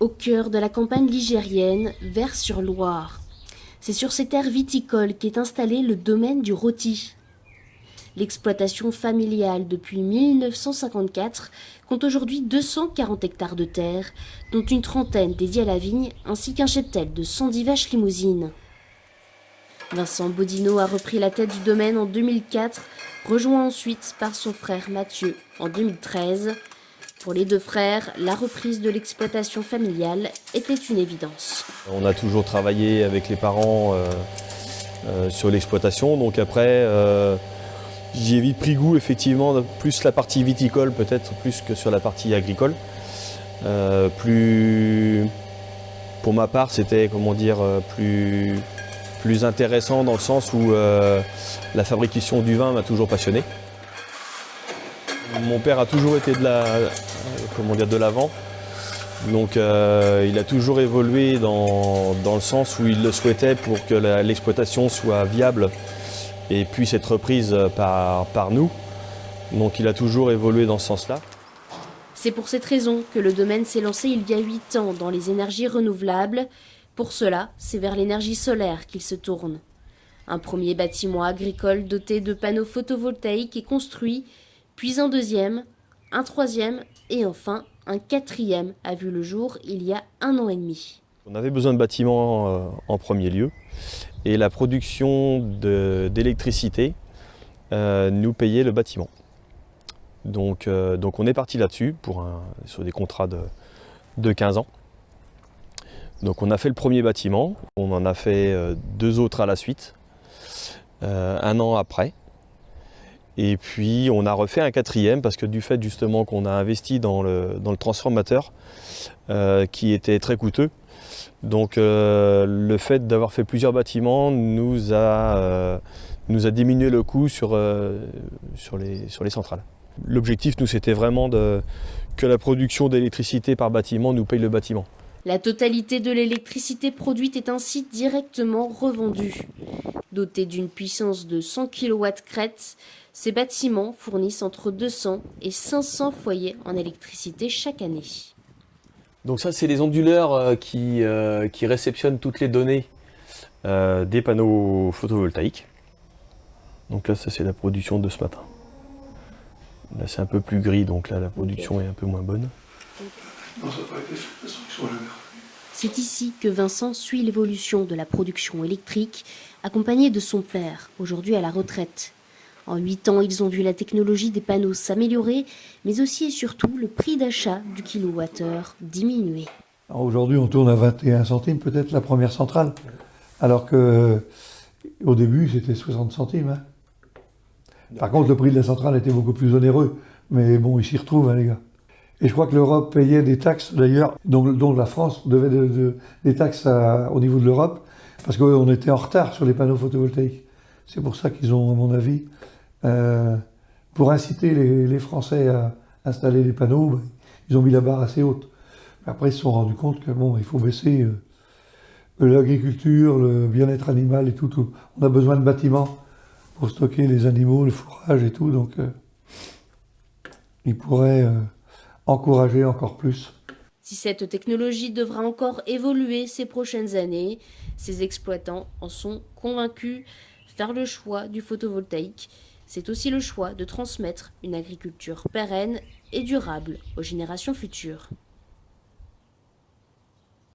Au cœur de la campagne ligérienne, Vers-sur-Loire. C'est sur ces terres viticoles qu'est installé le domaine du Rôti. L'exploitation familiale depuis 1954 compte aujourd'hui 240 hectares de terre, dont une trentaine dédiés à la vigne, ainsi qu'un cheptel de 110 vaches limousines. Vincent Bodino a repris la tête du domaine en 2004, rejoint ensuite par son frère Mathieu en 2013. Pour les deux frères, la reprise de l'exploitation familiale était une évidence. On a toujours travaillé avec les parents sur l'exploitation, donc après j'y ai vite pris goût effectivement, plus la partie viticole peut-être plus que sur la partie agricole. Pour ma part c'était plus intéressant dans le sens où la fabrication du vin m'a toujours passionné. Mon père a toujours été de l'avant. Donc il a toujours évolué dans le sens où il le souhaitait pour que l'exploitation soit viable et puisse être reprise par nous. Donc il a toujours évolué dans ce sens-là. C'est pour cette raison que le domaine s'est lancé il y a 8 ans dans les énergies renouvelables. Pour cela, c'est vers l'énergie solaire qu'il se tourne. Un premier bâtiment agricole doté de panneaux photovoltaïques est construit, puis un deuxième, un troisième et enfin un quatrième a vu le jour il y a 1 an et demi. On avait besoin de bâtiments en premier lieu et la production d'électricité nous payait le bâtiment. Donc on est parti là-dessus sur des contrats de 15 ans. Donc on a fait le premier bâtiment, on en a fait 2 autres à la suite, 1 an après. Et puis on a refait un 4e parce que du fait justement qu'on a investi dans le transformateur qui était très coûteux. Donc le fait d'avoir fait plusieurs bâtiments nous a diminué le coût sur les centrales. L'objectif nous c'était vraiment que la production d'électricité par bâtiment nous paye le bâtiment. La totalité de l'électricité produite est ainsi directement revendue. Dotés d'une puissance de 100 kW crête, ces bâtiments fournissent entre 200 et 500 foyers en électricité chaque année. Donc ça, c'est les onduleurs qui réceptionnent toutes les données des panneaux photovoltaïques. Donc là, ça c'est la production de ce matin. Là, c'est un peu plus gris, donc là, la production est un peu moins bonne. Non, ça n'a pas été fait, de toute façon, ils sont jamais. C'est ici que Vincent suit l'évolution de la production électrique, accompagné de son père, aujourd'hui à la retraite. En 8 ans, ils ont vu la technologie des panneaux s'améliorer, mais aussi et surtout le prix d'achat du kilowattheure diminuer. Aujourd'hui, on tourne à 21 centimes, peut-être la première centrale, alors que au début, c'était 60 centimes. Hein. Par contre, le prix de la centrale était beaucoup plus onéreux, mais bon, ils s'y retrouvent, hein, les gars. Et je crois que l'Europe payait des taxes, d'ailleurs, dont la France devait des taxes au niveau de l'Europe, parce qu'on était en retard sur les panneaux photovoltaïques. C'est pour ça qu'ils ont, à mon avis, pour inciter les Français à installer des panneaux, ils ont mis la barre assez haute. Après, ils se sont rendus compte que bon, il faut baisser l'agriculture, le bien-être animal et tout. On a besoin de bâtiments pour stocker les animaux, le fourrage et tout, donc ils pourraient encourager encore plus. Si cette technologie devra encore évoluer ces prochaines années, ces exploitants en sont convaincus. Faire le choix du photovoltaïque, c'est aussi le choix de transmettre une agriculture pérenne et durable aux générations futures.